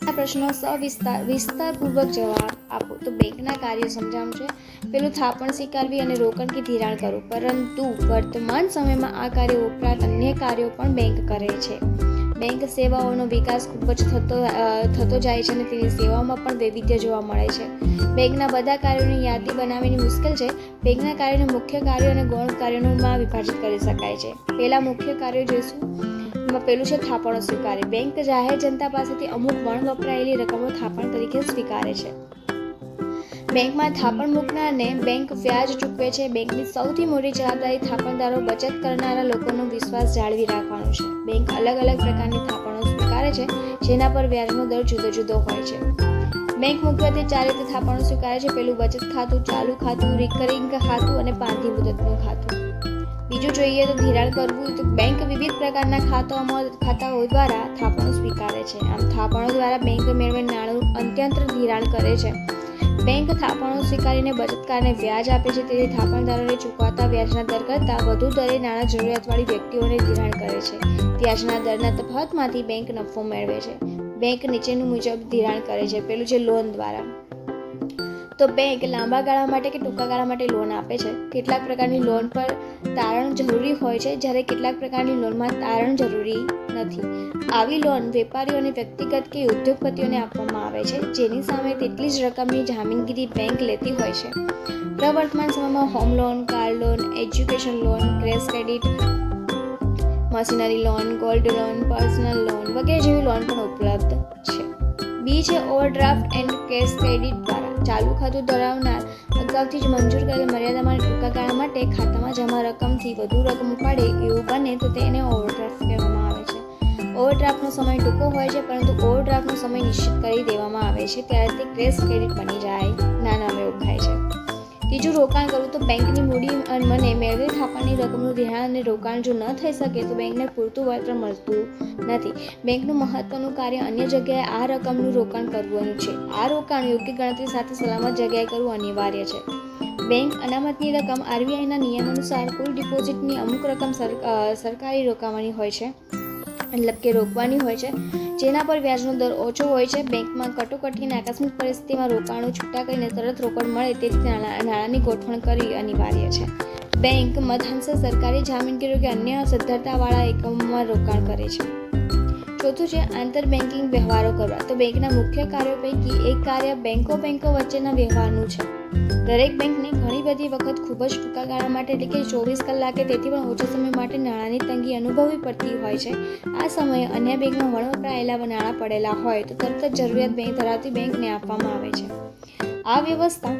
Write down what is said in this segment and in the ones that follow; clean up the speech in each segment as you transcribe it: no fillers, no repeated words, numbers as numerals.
આ પ્રશ્નો વિસ્તારપૂર્વક જવાબ આપો. તો બેંકના કાર્યો સમજાવવાનું છે. પેલું થાપણ સ્વીકારવી અને રોકડ કે ધિરાણ કરવું. પરંતુ વર્તમાન સમયમાં આ કાર્યો ઉપરાંત અન્ય કાર્યો પણ બેંક કરે છે. બેંક સેવાઓનો વિકાસ ખૂબ જ થતો જાય છે અને તેની સેવાઓમાં પણ વૈવિધ્ય જોવા મળે છે. બેંકના બધા કાર્યોની યાદી બનાવવાની મુશ્કેલ છે. બેંકના કાર્યોને મુખ્ય કાર્યો અને ગૌણ કાર્યોમાં વિભાજિત કરી શકાય છે. પહેલા મુખ્ય કાર્યો જોઈશું. એમાં પહેલું છે થાપણો સ્વીકારે. બેંક જાહેર જનતા પાસેથી અમુક વપરાયેલી રકમો થાપણ તરીકે સ્વીકારે છે. બેંકમાં થાપણ મૂકનારને બેંક વ્યાજ ચૂકવે છે. બેંકની સૌથી મોટી જવાબદારી થાપણદારો બચત કરનારા લોકોનો વિશ્વાસ જાળવી રાખવાનો છે. બેંક અલગ અલગ પ્રકારની થાપણો સ્વીકારે છે, જેના પર વ્યાજનો દર જુદો જુદો હોય છે. બેંક મુખ્યત્વે 4 રીતે થાપણો સ્વીકારે છે. પહેલું બચત ખાતું, ચાલુ ખાતું, રિકરિંગ ખાતું અને પાંધી મુદતનું ખાતું. બીજું જોઈએ તો ધિરાણ કરવું. તો બેંક વિવિધ પ્રકારના ખાતાઓ દ્વારા થાપણો સ્વીકારે છે. આમ થાપણો દ્વારા બેંક મેળવેલ નાણું અંત્યંત્ર ધિરાણ કરે છે. બેંક થાપણો સ્વીકારીને બચતકારને વ્યાજ આપે છે. તેથી થાપણદારોને ચૂકવાતા વ્યાજના દર કરતાં વધુ દરે નાણાં જરૂરિયાતવાળી વ્યક્તિઓને ધિરાણ કરે છે. વ્યાજના દરના તફાવતમાંથી બેંક નફો મેળવે છે. બેંક નીચેનું મુજબ ધિરાણ કરે છે. પેલું છે લોન દ્વારા. તો બેંક લાંબા ગાળા માટે કે ટૂંકા ગાળા માટે લોન આપે છે. કેટલાક પ્રકારની લોન પર તારણ જરૂરી હોય છે, જ્યારે કેટલાક પ્રકારની લોનમાં તારણ જરૂરી નથી. આવી લોન વેપારીઓ અને વ્યક્તિગત કે ઉદ્યોગપતિઓને આપવામાં આવે છે, જેની સામે તેટલી જ રકમની જામીનગીરી બેંક લેતી હોય છે. પ્રવર્તમાન સમયમાં home loan, car loan, education loan, crash credit, machinery loan, gold loan, personal loan વગેરે જેવી લોન પણ ઉપલબ્ધ છે. બી છે ઓવરડ્રાફ્ટ એન્ડ કેશ ક્રેડિટ દ્વારા. ચાલુ ખાતું ધરાવનાર અગાઉથી જ મંજૂર કરેલ મર્યાદામાં ટૂંકા ગાળા માટે ખાતામાં જમા રકમથી વધુ રકમ ઉપાડે એવું બને તો તેને ઓવરડ્રાફ્ટ કહેવામાં આવે છે. ઓવરડ્રાફ્ટનો સમય ટૂંકો હોય છે, પરંતુ ઓવરડ્રાફ્ટનો સમય નિશ્ચિત કરી દેવામાં આવે છે, ત્યારે તે ક્રેશ ક્રેડિટ બની જાય નામે ઓળખાય છે. ત્રીજું રોકાણ કરવું. તો બેંકની મૂડી મને મેળવેલ થાપણની રકમનું ધિરાણ અને રોકાણ જો ન થઈ શકે તો બેંકને પૂરતું વળતર મળતું નથી. બેંકનું મહત્વનું કાર્ય અન્ય જગ્યાએ આ રકમનું રોકાણ કરવાનું છે. આ રોકાણ યોગ્ય ગણતરી સાથે સલામત જગ્યાએ કરવું અનિવાર્ય છે. બેંક અનામતની રકમ આરબીઆઈના નિયમાનુસાર કુલ ડિપોઝિટની અમુક રકમ સરકારી રોકાવાની હોય છે, મતલબ કે રોકવાની હોય છે, જેના પર વ્યાજનો દર ઓછો હોય છે. બેંકમાં કટોકટી અને આકસ્મિક પરિસ્થિતિમાં રોકાણો છૂટા કરીને તરત રોકડ મળે તે રીતે નાણાંની ગોઠવણ કરવી અનિવાર્ય છે. બેંક મધ્યાંશે સરકારી જામીનગીરો કે અન્ય સદ્ધરતાવાળા એકમોમાં રોકાણ કરે છે. ચોથું છે આંતર બેન્કિંગ વ્યવહારો કરવા. તો બેંકના મુખ્ય કાર્યો પૈકી એક કાર્ય બેંકો વચ્ચેના વ્યવહારનું છે. દરેક બેંકને ઘણી બધી વખત ખૂબ જ ટૂંકા ગાળા માટે એટલે કે 24 કલાકે તેથી પણ ઓછા સમય માટે નાણાંની તંગી અનુભવવી પડતી હોય છે. આ સમયે અન્ય બેંકમાં વપરાયેલા નાણાં પડેલા હોય તો તરત જ જરૂરિયાત ધરાવતી બેંકને આપવામાં આવે છે. આ વ્યવસ્થા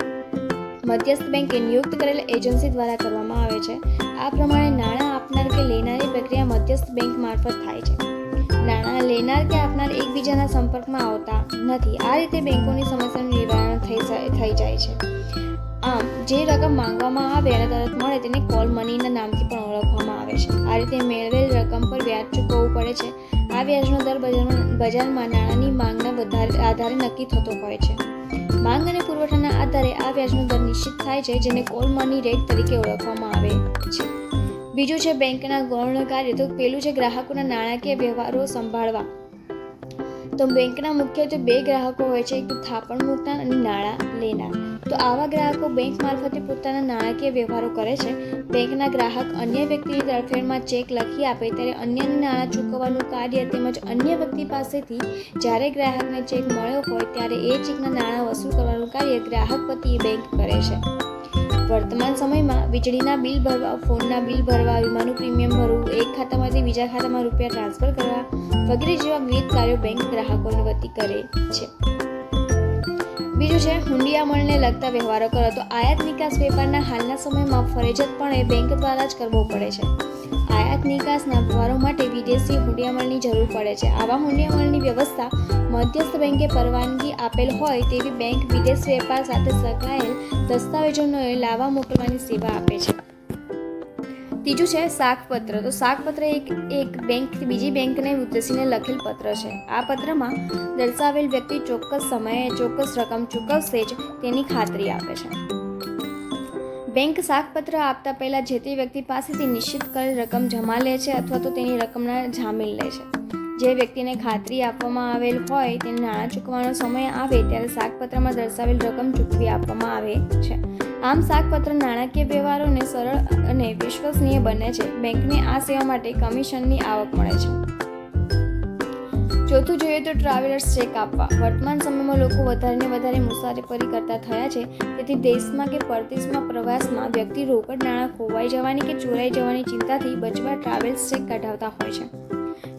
મધ્યસ્થ બેંકે નિયુક્ત કરેલ એજન્સી દ્વારા કરવામાં આવે છે. આ પ્રમાણે નાણાં આપનાર કે લેનારની પ્રક્રિયા મધ્યસ્થ બેંક મારફત થાય છે. નાણાં લેનાર કે આપનાર એકબીજાના સંપર્કમાં આવતા નથી. આ રીતે બેંકોની સમસ્યાનું નિવારણ થઈ જાય છે. આમ જે રકમ માંગવામાં આવે અને તરત મળે તેને કોલ મનીના નામથી પણ ઓળખવામાં આવે છે. આ રીતે મેળવેલ રકમ પર વ્યાજ ચૂકવવું પડે છે. આ વ્યાજનો દર બજારમાં નાણાંની માંગના આધારે નક્કી થતો હોય છે. માંગ અને પુરવઠાના આધારે આ વ્યાજનો દર નિશ્ચિત થાય છે, જેને કોલ મની રેટ તરીકે ઓળખવામાં આવે છે. બીજું છે બેંકના ગૌણ કાર્ય. તો પેલું છે ગ્રાહકોના નાણાકીય વ્યવહારો સંભાળવા. તો બેંકના મુખ્યત્વે 2 ગ્રાહકો હોય છે, એક થાપણ મૂકનાર અને નાણાં લેનાર. તો આવા ગ્રાહકો બેંક મારફતે પોતાના નાણાકીય વ્યવહારો કરે છે. બેંકના ગ્રાહક અન્ય વ્યક્તિની તરફેણમાં ચેક લખી આપે ત્યારે અન્યને નાણાં ચૂકવવાનું કાર્ય તેમજ અન્ય વ્યક્તિ પાસેથી જ્યારે ગ્રાહકને ચેક મળ્યો હોય ત્યારે એ ચેકના નાણાં વસૂલ કરવાનું કાર્ય ગ્રાહક વતી બેંક કરે છે. વર્તમાન સમયમાં વીજળીના બિલ ભરવા, ફોનના બિલ ભરવા, વીમાનું પ્રીમિયમ ભરવું, એક ખાતામાંથી બીજા ખાતામાં રૂપિયા ટ્રાન્સફર કરવા વગેરે જેવા વિવિધ કાર્યો બેંક ગ્રાહકોને વતી કરે છે. બીજું છે હુંડિયામણને લગતા વ્યવહારો કરો. તો આયાત નિકાસ વેપારના હાલના સમયમાં ફરજિયાતપણે બેંક દ્વારા જ કરવો પડે છે. આયાત નિકાસના વ્યવહારો માટે વિદેશી હુંડિયામણની જરૂર પડે છે. આવા હુંડિયામણની વ્યવસ્થા મધ્યસ્થ બેંકે પરવાનગી આપેલ હોય તેવી બેંક વિદેશ વેપાર સાથે સંકળાયેલ દસ્તાવેજોને લાવવા મોકલવાની સેવા આપે છે. ત્રીજું છે સાખપત્ર. તો સાખપત્ર એક બેંકથી બીજી બેંકને ઉદ્દેશીને લખેલ પત્ર છે. આ પત્રમાં દર્શાવેલ વ્યક્તિ ચોક્કસ સમયે ચોક્કસ રકમ ચૂકવશે જ તેની ખાતરી આપે છે. બેંક સાખપત્ર આપતા પહેલા જે તે વ્યક્તિ પાસેથી નિશ્ચિત કરેલ રકમ જમા લે છે અથવા તો તેની રકમના જામીન લે છે. જે વ્યક્તિને ખાતરી આપવામાં આવેલ હોય તેને નાણાં ચૂકવવાનો સમય આવે ત્યારે શાકપત્રમાં દર્શાવેલ રકમ ચૂકવી આપવામાં આવે છે. આમ શાકપત્ર નાણાકીય વ્યવહારોને સરળ અને વિશ્વસનીય બને છે. બેંકને આ સેવા માટે કમિશનની આવક મળે છે. ચોથું જોઈએ તો ટ્રાવેલર્સ ચેક આપવા. વર્તમાન સમયમાં લોકો વધારે મુસાફરી કરતા થયા છે, તેથી દેશમાં કે પરદેશમાં પ્રવાસમાં વ્યક્તિ રોકડ નાણાં ખોવાઈ જવાની કે ચોરાઈ જવાની ચિંતાથી બચવા ટ્રાવેલ્સ ચેક કઢાવતા હોય છે.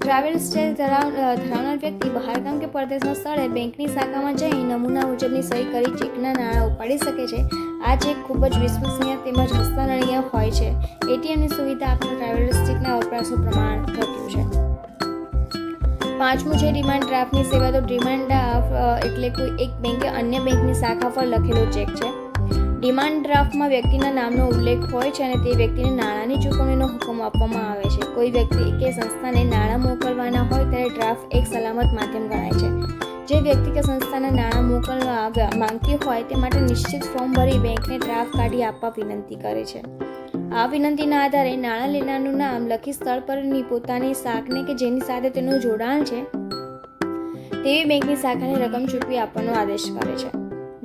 ટ્રાવેલ્સ ચેક ધરાવનાર વ્યક્તિ બહારગામ કે પરદેશના સ્થળે બેંકની શાખામાં જઈ નમૂના મુજબની સહી કરી ચેકના નાણાં ઉપાડી શકે છે. આ ચેક ખૂબ જ વિશ્વસનીય તેમજ હસ્તાંતરણીય હોય છે. એટીએમની સુવિધા આપતા ટ્રાવેલર્સ ચેકના વપરાશનું પ્રમાણ ઘટ્યું છે. પાંચમું છે ડિમાન્ડ ડ્રાફ્ટની સેવા. તો ડિમાન્ડ ડ્રાફ્ટ એટલે કોઈ એક બેંકે અન્ય બેંકની શાખા પર લખેલો ચેક છે. ડિમાન્ડ ડ્રાફ્ટમાં વ્યક્તિના નામનો ઉલ્લેખ હોય છે અને તે વ્યક્તિને નાણાંની ચૂકવણીનો હુકમ આપવામાં આવે છે. કોઈ વ્યક્તિ કે સંસ્થાને નાણાં મોકલવાના હોય ત્યારે ડ્રાફ્ટ એક સલામત માધ્યમ ગણાય છે. જે વ્યક્તિ કે સંસ્થાને નાણાં મોકલવા માંગતી હોય તે માટે નિશ્ચિત ફોર્મ ભરી બેંકને ડ્રાફ્ટ કાઢી આપવા વિનંતી કરે છે. આ વિનંતીના આધારે નાણાં લેનારનું નામ લખી સ્થળ પરની પોતાની શાખાને કે જેની સાથે તેનું જોડાણ છે તેવી બેંકની શાખાને રકમ ચૂકવી આપવાનો આદેશ કરે છે.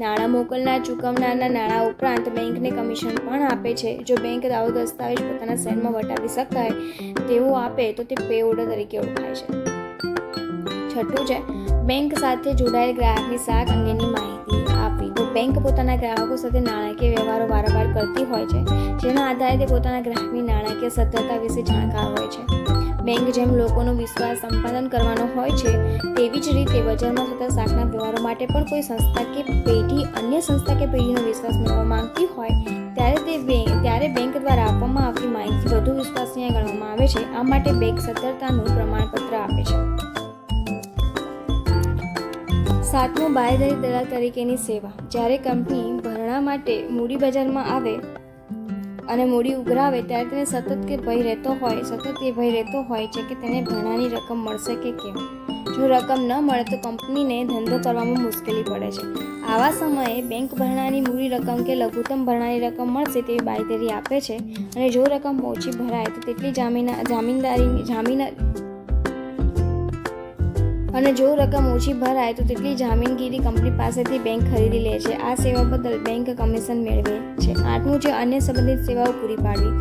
નાણાં મોકલનાર ચૂકવનારના નાણાં ઉપરાંત બેંકને કમિશન પણ આપે છે. જો બેંક આવો દસ્તાવેજ પોતાના શહેરમાં વટાવી શકાય તેવું આપે તો તે પે ઓર્ડર તરીકે ઓળખાય છે. છઠ્ઠું છે બેંક સાથે જોડાયેલ ગ્રાહકની શાખ અંગેની માહિતી આપવી. તો બેંક પોતાના ગ્રાહકો સાથે નાણાકીય વ્યવહારો વારંવાર કરતી હોય છે, જેના આધારે તે પોતાના ગ્રાહકની નાણાકીય સદ્ધરતા વિશે જાણકાર હોય છે. બેંક જેમ લોકોનો વિશ્વાસ સંપાદન કરવાનો હોય છે તેવી જ રીતે બજારમાં થતા શાકના વ્યવહારો માટે પણ કોઈ સંસ્થા કે પેઢી અન્ય સંસ્થા કે પેઢીનો વિશ્વાસ મેળવવા માંગતી હોય ત્યારે બેંક દ્વારા આપવામાં આવતી માહિતી વધુ વિશ્વસનીય ગણવામાં આવે છે. આ માટે બેંક સદ્ધરતાનું પ્રમાણપત્ર આપે છે. સાતમું બાંયધરી દલાલ તરીકેની સેવા. જ્યારે કંપની ભરણા માટે મૂડી બજારમાં આવે અને મૂડી ઉઘરાવે ત્યારે તેને સતત એ ભય રહેતો હોય છે કે તેને ભરણાની રકમ મળશે કે કેમ. જો રકમ ન મળે તો કંપનીને ધંધો કરવામાં મુશ્કેલી પડે છે. આવા સમયે બેંક ભરણાની મૂડી રકમ કે લઘુત્તમ ભરણાની રકમ મળશે તેવી બાંયધરી આપે છે અને જો રકમ ઓછી ભરાય તો તેટલી જામીનગીરી કંપની પાસેથી બેંક ખરીદી લે છે. આ સેવા બદલ બેંક કમિશન મેળવે છે. આઠમું છે અન્ય સંબંધિત સેવાઓ પૂરી પાડવી.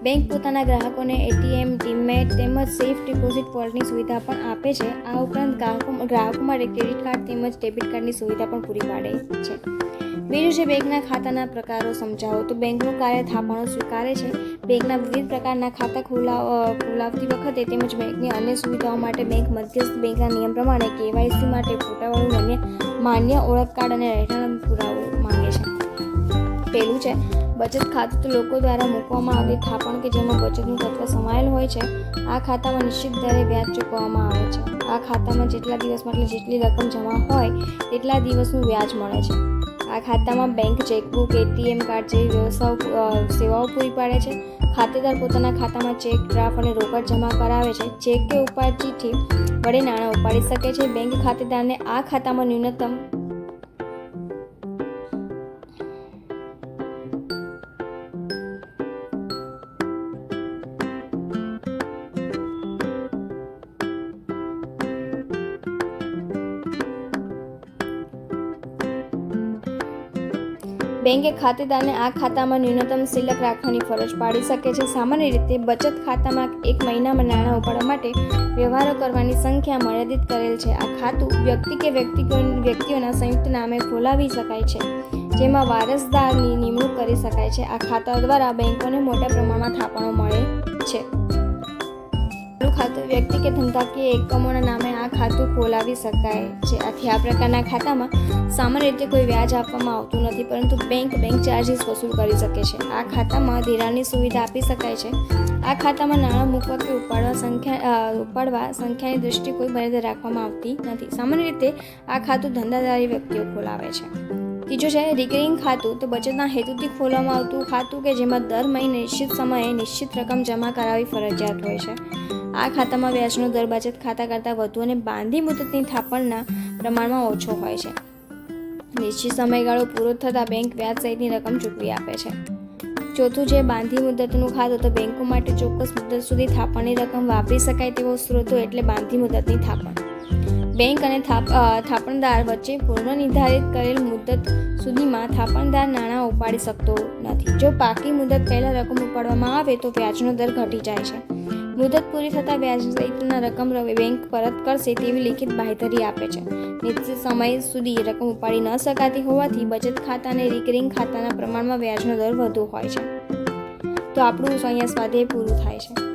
બેંક પોતાના ગ્રાહકોને એટીએમ, ડીમેટ તેમજ સેફ ડિપોઝિટ વોલ્ટની સુવિધા પણ આપે છે. આ ઉપરાંત ગ્રાહકો માટે ક્રેડિટ કાર્ડ તેમજ ડેબિટ કાર્ડની સુવિધા પણ પૂરી પાડે છે. બીજું છે બેંકના ખાતાના પ્રકારો સમજાવો. તો બેંકનું કાર્ય થાપણો સ્વીકારે છે. બેંકના વિવિધ પ્રકારના ખાતા ખોલાવતી વખતે તેમજ બેંકની અન્ય સુવિધાઓ માટે બેંક મધ્યસ્થ બેંકના નિયમ પ્રમાણે કેવાયસી માટે ફોટાવાળું માન્ય ઓળખ કાર્ડ અને રહેઠાણ પુરાવો માંગે છે. પહેલું છે બચત ખાતું. તો લોકો દ્વારા મૂકવામાં આવતી થાપણ કે જેમાં બચતનું તત્વ સમાયેલ હોય છે. આ ખાતામાં નિશ્ચિત દરે વ્યાજ ચૂકવવામાં આવે છે. આ ખાતામાં જેટલા દિવસમાં જેટલી રકમ જમા હોય તેટલા દિવસનું વ્યાજ મળે છે. આ ખાતામાં બેંક ચેકબુક, એટીએમ કાર્ડ જેવી સેવાઓ પૂરી પાડે છે. ખાતેદાર પોતાના ખાતામાં ચેક, ડ્રાફ્ટ અને રોકડ જમા કરાવે છે. ચેક કે ઉપાડચીઠી વડે નાણાં ઉપાડી શકે છે. બેંક ખાતેદારને આ ખાતામાં ન્યૂનતમ બેંકે ખાતેદારને આ ખાતામાં ન્યૂનતમ સિલક રાખવાની ફરજ પાડી શકે છે. સામાન્ય રીતે બચત ખાતામાં એક મહિનામાં નાણાં ઉપાડવા માટે વ્યવહારો કરવાની સંખ્યા મર્યાદિત કરેલ છે. આ ખાતું વ્યક્તિ કે વ્યક્તિઓના સંયુક્ત નામે ખોલાવી શકાય છે, જેમાં વારસદારની નિમણૂક કરી શકાય છે. આ ખાતા દ્વારા બેંકોને મોટા પ્રમાણમાં થાપણો મળે છે. ખાતું વ્યક્તિ કે ધંધાકીય એકમોના નામે આ ખાતું ખોલાવી શકાય છે. આથી આ પ્રકારના ખાતામાં સામાન્ય રીતે કોઈ વ્યાજ આપવામાં આવતું નથી, પરંતુ બેંક ચાર્જીસ વસૂલ કરી શકે છે. આ ખાતામાં ધિરાણની સુવિધા આપી શકાય છે. આ ખાતામાં નાણાં મૂકવા કે ઉપાડવા સંખ્યાની દૃષ્ટિએ કોઈ મર્યાદા રાખવામાં આવતી નથી. સામાન્ય રીતે આ ખાતું ધંધાદારી વ્યક્તિઓ ખોલાવે છે. ત્રીજું છે રિકરિંગ ખાતું. તો બચતના હેતુથી ખોલવામાં આવતું ખાતું કે જેમાં દર મહિને નિશ્ચિત સમયે નિશ્ચિત રકમ જમા કરાવવી ફરજિયાત હોય છે. આ ખાતામાં વ્યાજનો દર બચત ખાતા કરતાં વધુ અને બાંધી મુદતની થાપણના પ્રમાણમાં ઓછો હોય છે. નિશ્ચિત સમયગાળો પૂરો થતાં બેંક વ્યાજ સહિતની રકમ ચૂકવી આપે છે. ચોથું છે બાંધી મુદતનું ખાતું. તો બેંકો માટે ચોક્કસ મુદત સુધી થાપણની રકમ વાપરી શકાય તેવો સ્ત્રોતો એટલે બાંધી મુદતની થાપણ. બેંક અને થાપણદાર વચ્ચે પૂર્વ નિર્ધારિત કરેલ મુદત સુધીમાં થાપણદાર નાણાં ઉપાડી શકતો નથી. જો પાકી મુદત પહેલાં રકમ ઉપાડવામાં આવે તો વ્યાજનો દર ઘટી જાય છે. મુદત પૂરી થતાં વ્યાજ સહિતના રકમ બેંક પરત કરશે તેવી લિખિત બાંહેધરી આપે છે. નિશ્ચિત સમય સુધી રકમ ઉપાડી ન શકાતી હોવાથી બચત ખાતા અને રિકરિંગ ખાતાના પ્રમાણમાં વ્યાજનો દર વધુ હોય છે. તો આપણું અહીંયા સ્વાધ્યાય પૂરું થાય છે.